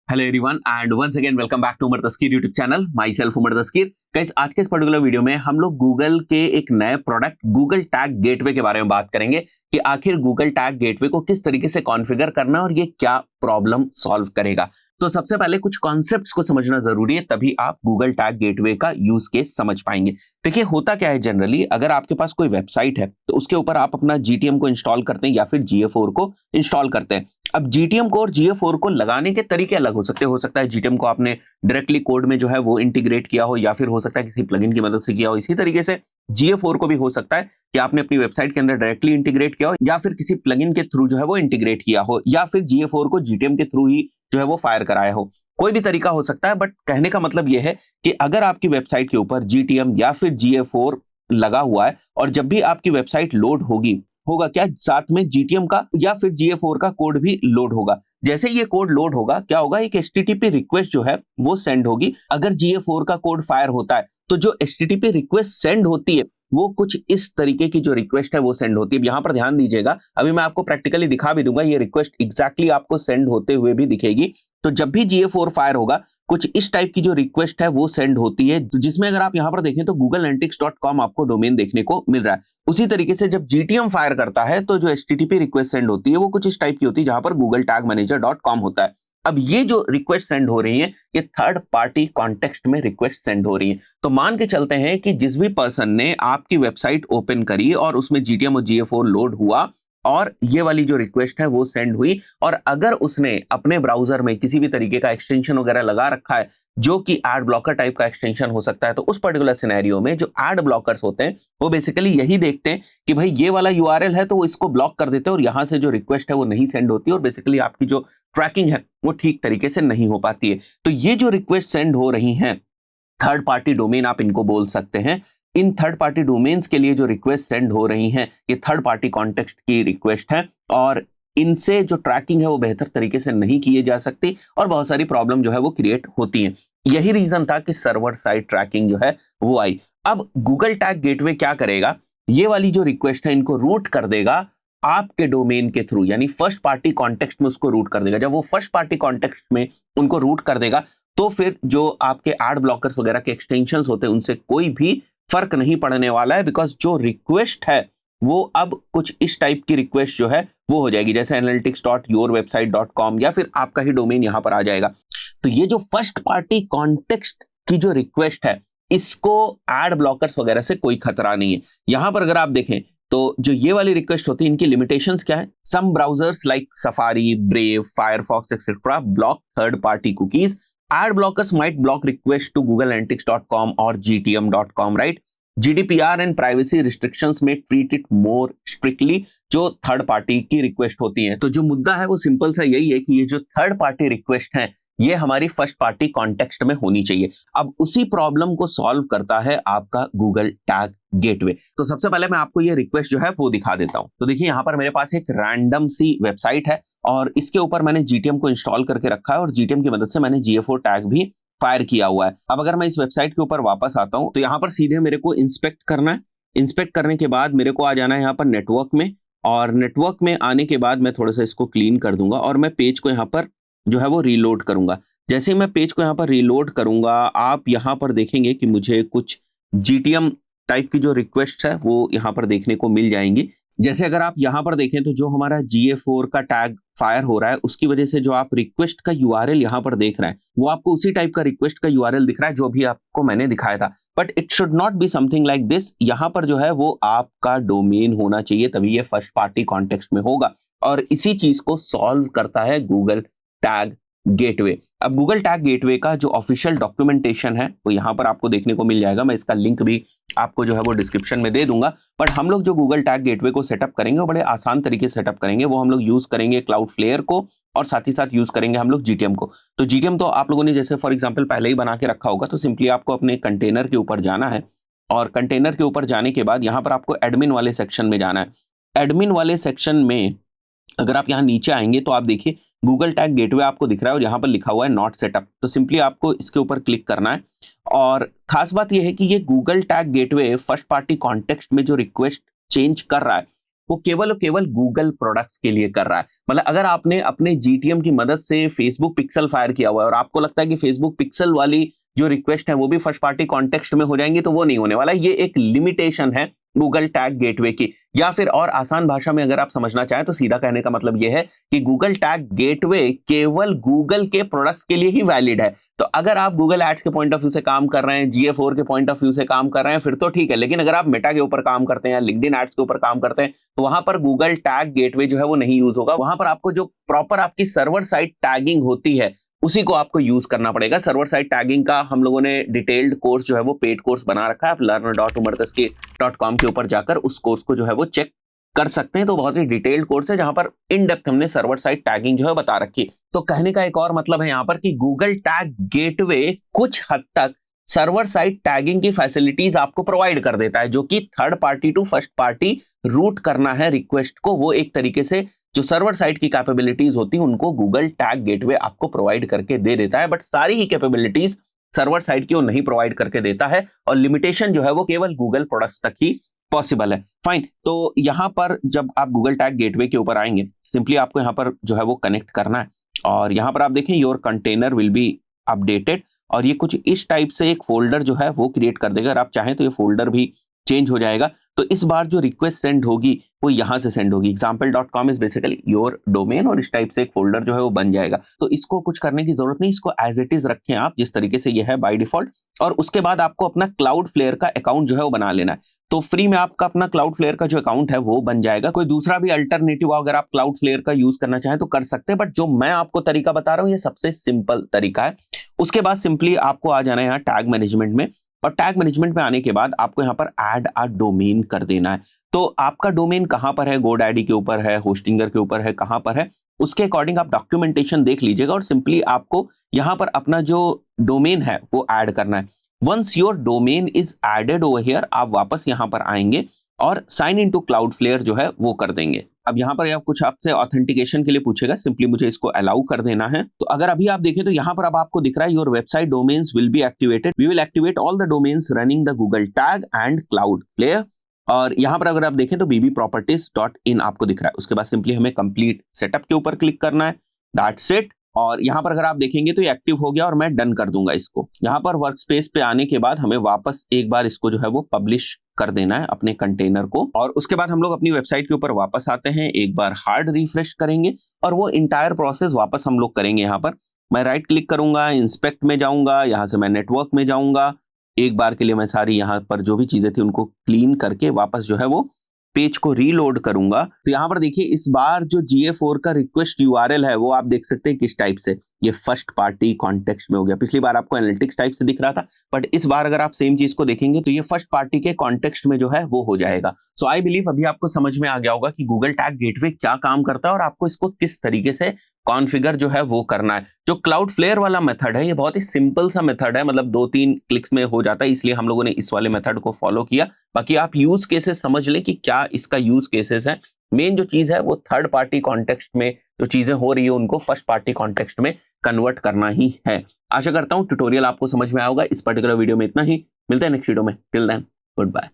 Hello everyone and once again welcome back to Umar Taskeer YouTube channel. Myself Umar Taskeer. Guys, आज के इस particular video में हम लोग गूगल के एक नए प्रोडक्ट गूगल टैग गेटवे के बारे में बात करेंगे कि आखिर गूगल टैग गेटवे को किस तरीके से कॉन्फ़िगर करना है और ये क्या प्रॉब्लम सॉल्व करेगा। तो सबसे पहले कुछ कॉन्सेप्ट्स को समझना जरूरी है, तभी आप गूगल टैग गेटवे का यूज केस समझ पाएंगे। देखिए, होता क्या है, जनरली अगर आपके पास कोई वेबसाइट है तो उसके ऊपर आप अपना GTM को इंस्टॉल करते हैं या फिर GA4 को इंस्टॉल करते हैं। अब GTM को और GA4 को लगाने के तरीके अलग हो सकता है GTM को आपने डायरेक्टली कोड में जो है वो इंटीग्रेट किया हो, या फिर हो सकता है किसी प्लगइन की मदद से किया हो। इसी तरीके से GA4 को भी हो सकता है कि आपने अपनी वेबसाइट के अंदर डायरेक्टली इंटीग्रेट किया हो, या फिर किसी प्लगइन के थ्रू जो है वो इंटीग्रेट किया हो, या फिर GA4 को GTM के थ्रू ही जो है वो फायर कराया हो। कोई भी तरीका हो सकता है, बट कहने का मतलब यह है कि अगर आपकी वेबसाइट के ऊपर GTM या फिर GA4 लगा हुआ है और जब भी आपकी वेबसाइट लोड होगा क्या, साथ में GTM का या फिर GA4 का कोड भी लोड होगा। जैसे ये कोड लोड होगा, क्या होगा, एक HTTP रिक्वेस्ट जो है वो सेंड होगी। अगर GA4 का कोड फायर होता है तो जो HTTP रिक्वेस्ट सेंड होती है वो कुछ इस तरीके की जो रिक्वेस्ट है वो सेंड होती है। यहां पर ध्यान दीजिएगा, अभी मैं आपको प्रैक्टिकली दिखा भी दूंगा, ये रिक्वेस्ट एग्जैक्टली आपको सेंड होते हुए भी दिखेगी। तो जब भी GA4 फायर होगा, कुछ इस टाइप की जो रिक्वेस्ट है वो सेंड होती है, जिसमें अगर आप यहां पर देखें तो googleanalytics.com आपको डोमेन देखने को मिल रहा है। उसी तरीके से जब GTM फायर करता है तो जो HTTP रिक्वेस्ट सेंड होती है वो कुछ इस टाइप की होती है, जहां पर googletagmanager.com होता है। अब ये जो रिक्वेस्ट सेंड हो रही है ये थर्ड पार्टी कॉन्टेक्स्ट में रिक्वेस्ट सेंड हो रही है। तो मान के चलते हैं कि जिस भी पर्सन ने आपकी वेबसाइट ओपन करी और उसमें GTM और GA4 लोड हुआ और ये वाली जो रिक्वेस्ट है वो सेंड हुई, और अगर उसने अपने ब्राउजर में किसी भी तरीके का एक्सटेंशन वगैरह लगा रखा है जो कि एड ब्लॉकर टाइप का एक्सटेंशन हो सकता है, तो उस पर्टिकुलर सिनेरियो में जो एड ब्लॉकर्स होते हैं वो बेसिकली यही देखते हैं कि भाई ये वाला URL है तो वो इसको ब्लॉक कर देते हैं और यहां से जो रिक्वेस्ट है वो नहीं सेंड होती और बेसिकली आपकी जो ट्रैकिंग है वो ठीक तरीके से नहीं हो पाती है। तो ये जो रिक्वेस्ट सेंड हो रही हैं, थर्ड पार्टी डोमेन आप इनको बोल सकते हैं। इन थर्ड पार्टी डोमेन्स के लिए जो रिक्वेस्ट सेंड हो रही हैं ये थर्ड पार्टी कॉन्टेक्स्ट की रिक्वेस्ट है, और इनसे जो ट्रैकिंग है वो बेहतर तरीके से नहीं किए जा सकती और बहुत सारी प्रॉब्लम जो है वो क्रिएट होती हैं। यही रीजन था कि सर्वर साइड ट्रैकिंग जो है वो आई। अब गूगल टैग गेटवे क्या करेगा, ये वाली जो रिक्वेस्ट है इनको रूट कर देगा आपके डोमेन के थ्रू, यानी फर्स्ट पार्टी कॉन्टेक्स्ट में उसको रूट कर देगा। जब वो फर्स्ट पार्टी कॉन्टेक्स्ट में उनको रूट कर देगा तो फिर जो आपके एड ब्लॉकर्स वगैरह के एक्सटेंशंस होते हैं उनसे कोई भी फर्क नहीं पड़ने वाला है, बिकॉज जो रिक्वेस्ट है वो अब कुछ इस टाइप की रिक्वेस्ट जो है वो हो जाएगी, जैसे analytics.yourwebsite.com या फिर आपका ही डोमेन यहां पर आ जाएगा। तो ये जो फर्स्ट पार्टी कॉन्टेक्स्ट की जो रिक्वेस्ट है इसको एड ब्लॉकर्स वगैरह से कोई खतरा नहीं है। यहां पर अगर आप देखें तो जो ये वाली रिक्वेस्ट होती है इनकी लिमिटेशंस क्या है, some browsers like Safari, Brave, Firefox etcetera block third party cookies. Ad blockers might block requests to googleanalytics.com or gtm.com, right? GDPR and privacy restrictions may treat it more strictly. जो third party की request होती है, तो जो मुद्दा है वो simple सा यही है कि ये जो थर्ड पार्टी रिक्वेस्ट है ये हमारी फर्स्ट पार्टी कॉन्टेक्स्ट में होनी चाहिए। अब उसी प्रॉब्लम को सॉल्व करता है आपका गूगल टैग गेटवे। तो सबसे पहले मैं आपको ये रिक्वेस्ट जो है वो दिखा देता हूं। तो देखिए, यहां पर मेरे पास एक रैंडम सी वेबसाइट है और इसके ऊपर मैंने GTM को इंस्टॉल करके रखा है और GTM की मदद से मैंने GA4 टैग भी फायर किया हुआ है। अब अगर मैं इस वेबसाइट के ऊपर वापस आता हूं तो यहां पर सीधे मेरे को इंस्पेक्ट करना है। इंस्पेक्ट करने के बाद मेरे को आ जाना है यहाँ पर नेटवर्क में, और नेटवर्क में आने के बाद मैं थोड़ा सा इसको क्लीन कर दूंगा और मैं पेज को यहाँ पर जो है वो रीलोड करूंगा। जैसे ही मैं पेज को यहाँ पर रीलोड करूंगा, आप यहाँ पर देखेंगे कि मुझे कुछ GTM टाइप की जो रिक्वेस्ट है वो यहाँ पर देखने को मिल जाएंगी। जैसे अगर आप यहाँ पर देखें तो जो हमारा GA4 का टैग फायर हो रहा है उसकी वजह से जो आप रिक्वेस्ट का URL यहाँ पर देख रहे हैं वो आपको उसी टाइप का रिक्वेस्ट का URL दिख रहा है जो भी आपको मैंने दिखाया था, but it should not be something like this. यहाँ पर जो है वो आपका डोमेन होना चाहिए, तभी ये फर्स्ट पार्टी कॉन्टेक्स्ट में होगा, और इसी चीज को सॉल्व करता है गूगल टैग गेटवे। अब गूगल टैग गेटवे का जो ऑफिशियल डॉक्यूमेंटेशन है वो यहाँ पर आपको देखने को मिल जाएगा। मैं इसका लिंक भी आपको जो है वो डिस्क्रिप्शन में दे दूंगा। बट हम लोग जो गूगल टैग गेटवे को सेटअप करेंगे वो बड़े आसान तरीके से सेटअप करेंगे। वो हम लोग यूज करेंगे क्लाउडफ्लेयर को और साथ ही साथ यूज करेंगे हम लोग GTM को। तो GTM तो आप लोगों ने जैसे फॉर एग्जाम्पल पहले ही बना के रखा होगा, तो सिंपली आपको अपने कंटेनर के ऊपर जाना है और कंटेनर के ऊपर जाने के बाद यहाँ पर आपको एडमिन वाले सेक्शन में जाना है। एडमिन वाले सेक्शन में अगर आप यहाँ नीचे आएंगे तो आप देखिए गूगल टैग गेटवे आपको दिख रहा है और यहाँ पर लिखा हुआ है नॉट सेटअप। तो सिंपली आपको इसके ऊपर क्लिक करना है, और खास बात यह है कि ये Google tag gateway first party context में जो रिक्वेस्ट चेंज कर रहा है वो केवल और केवल गूगल प्रोडक्ट्स के लिए कर रहा है। मतलब अगर आपने अपने जीटीएम की मदद से फेसबुक पिक्सल फायर किया हुआ है और आपको लगता है कि फेसबुक पिक्सल वाली जो रिक्वेस्ट है वो भी फर्स्ट पार्टी कॉन्टेक्स्ट में हो जाएंगी, तो वो नहीं होने वाला। ये एक लिमिटेशन है गूगल टैग गेटवे की। या फिर और आसान भाषा में अगर आप समझना चाहें तो सीधा कहने का मतलब यह है कि गूगल टैग गेटवे केवल गूगल के प्रोडक्ट्स के लिए ही वैलिड है। तो अगर आप गूगल एड्स के पॉइंट ऑफ व्यू से काम कर रहे हैं, GA4 के पॉइंट ऑफ व्यू से काम कर रहे हैं, फिर तो ठीक है। लेकिन अगर आप मेटा के ऊपर काम करते हैं या लिंक्डइन एड्स के ऊपर काम करते हैं, तो वहां पर गूगल टैग गेटवे जो है वो नहीं यूज होगा। वहां पर आपको जो प्रॉपर आपकी सर्वर साइड टैगिंग होती है उसी को आपको यूज करना पड़ेगा। सर्वर साइड टैगिंग का हम लोगों ने डिटेल्ड कोर्स जो है वो पेड कोर्स बना रखा है। आप learn.umardaskir.com के ऊपर जाकर उस कोर्स को जो है वो चेक कर सकते हैं। तो बहुत ही डिटेल्ड कोर्स है जहां पर इन डेप्थ हमने सर्वर साइड टैगिंग जो है बता रखी। तो कहने का एक और मतलब है यहाँ पर कि गूगल टैग गेटवे कुछ हद तक सर्वर साइड टैगिंग की फैसिलिटीज आपको प्रोवाइड कर देता है, जो कि third party to first party route करना है रिक्वेस्ट को, वो एक तरीके से जो सर्वर साइड की कैपेबिलिटीज होती हैं उनको गूगल टैग गेटवे आपको प्रोवाइड करके दे देता है। बट सारी ही कैपेबिलिटीज सर्वर साइड की वो नहीं प्रोवाइड करके देता है और लिमिटेशन जो है वो केवल गूगल प्रोडक्ट्स तक ही पॉसिबल है। फाइन, तो यहां पर जब आप गूगल टैग गेटवे के ऊपर आएंगे, सिंपली आपको यहां पर जो है वो कनेक्ट करना है और यहां पर आप देखें your container will be updated और ये कुछ इस टाइप से एक फोल्डर जो है वो क्रिएट कर देगा। अगर आप चाहें तो ये फोल्डर भी चेंज हो जाएगा। तो इस बार जो रिक्वेस्ट सेंड होगी वो यहां से सेंड होगी। example.com is basically your domain और इस टाइप से एक फोल्डर जो है वो बन जाएगा। तो इसको कुछ करने की जरूरत नहीं, इसको एज इट इज रखें आप जिस तरीके से ये है बाय डिफॉल्ट। और उसके बाद आपको अपना क्लाउडफ्लेयर का अकाउंट जो है वो बना लेना है। तो फ्री में आपका अपना क्लाउडफ्लेयर का जो अकाउंट है वो बन जाएगा। कोई दूसरा भी अल्टरनेटिव अगर आप क्लाउडफ्लेयर का यूज करना चाहें तो कर सकते हैं, बट जो मैं आपको तरीका बता रहा हूं ये सबसे सिंपल तरीका है। उसके बाद सिंपली आपको आ जाना है यहाँ टैग मैनेजमेंट में और टैग मैनेजमेंट में आने के बाद आपको यहाँ पर ऐड अ डोमेन कर देना है। तो आपका डोमेन कहां पर है, गोडैडी के ऊपर है, होस्टिंगर के ऊपर है, कहां पर है, उसके अकॉर्डिंग आप डॉक्यूमेंटेशन देख लीजिएगा और सिंपली आपको यहां पर अपना जो डोमेन है वो ऐड करना है। Once your domain is added over here, आप वापस यहां पर आएंगे और साइन इन टू क्लाउडफ्लेयर जो है वो कर देंगे। अब यहाँ पर आप कुछ आपसे ऑथेंटिकेशन के लिए पूछेगा, सिंपली मुझे इसको अलाउ कर देना है। तो अगर अभी आप देखें तो यहाँ पर अब आपको दिख रहा है your website domains will be activated, we will activate all the domains running the Google tag and Cloudflare. और यहाँ पर अगर आप देखें तो bbproperties.in आपको दिख रहा है। उसके बाद सिंपली हमें कंप्लीट सेटअप के ऊपर क्लिक करना है, दैट्स इट। और यहाँ पर अगर आप देखेंगे तो ये एक्टिव हो गया और मैं डन कर दूंगा इसको। यहाँ पर वर्कस्पेस पे आने के बाद हमें वापस एक बार इसको जो है वो पब्लिश कर देना है अपने कंटेनर को और उसके बाद हम लोग अपनी वेबसाइट के ऊपर वापस आते हैं, एक बार हार्ड रिफ्रेश करेंगे और वो इंटायर प्रोसेस वापस हम लोग करेंगे। यहाँ पर मैं राइट क्लिक करूंगा, इंस्पेक्ट में जाऊंगा, यहाँ से मैं नेटवर्क में जाऊंगा। एक बार के लिए मैं सारी यहाँ पर जो भी चीजें थी उनको क्लीन करके वापस जो है वो पेज को रीलोड करूंगा। तो यहाँ पर देखिए इस बार जो GA4 का रिक्वेस्ट URL है वो आप देख सकते हैं किस टाइप से, ये फर्स्ट पार्टी कॉन्टेक्स्ट में हो गया। पिछली बार आपको एनालिटिक्स टाइप से दिख रहा था, बट इस बार अगर आप सेम चीज को देखेंगे तो ये फर्स्ट पार्टी के कॉन्टेक्स्ट में जो है वो हो जाएगा। सो आई बिलीव अभी आपको समझ में आ गया होगा कि गूगल टैग गेटवे क्या काम करता है और आपको इसको किस तरीके से कॉन्फ़िगर जो है वो करना है। जो क्लाउडफ्लेयर वाला मेथड है ये बहुत ही सिंपल सा मेथड है, मतलब 2-3 क्लिक्स में हो जाता है, इसलिए हम लोगों ने इस वाले मेथड को फॉलो किया। बाकी आप यूज केसेस समझ लें कि क्या इसका यूज केसेस है। मेन जो चीज है वो थर्ड पार्टी कॉन्टेक्स्ट में जो चीजें हो रही है उनको फर्स्ट पार्टी कॉन्टेक्स्ट में कन्वर्ट करना ही है। आशा करता हूं ट्यूटोरियल आपको समझ में आएगा। इस पर्टिकुलर वीडियो में इतना ही, मिलते हैं नेक्स्ट वीडियो में। Till then good bye.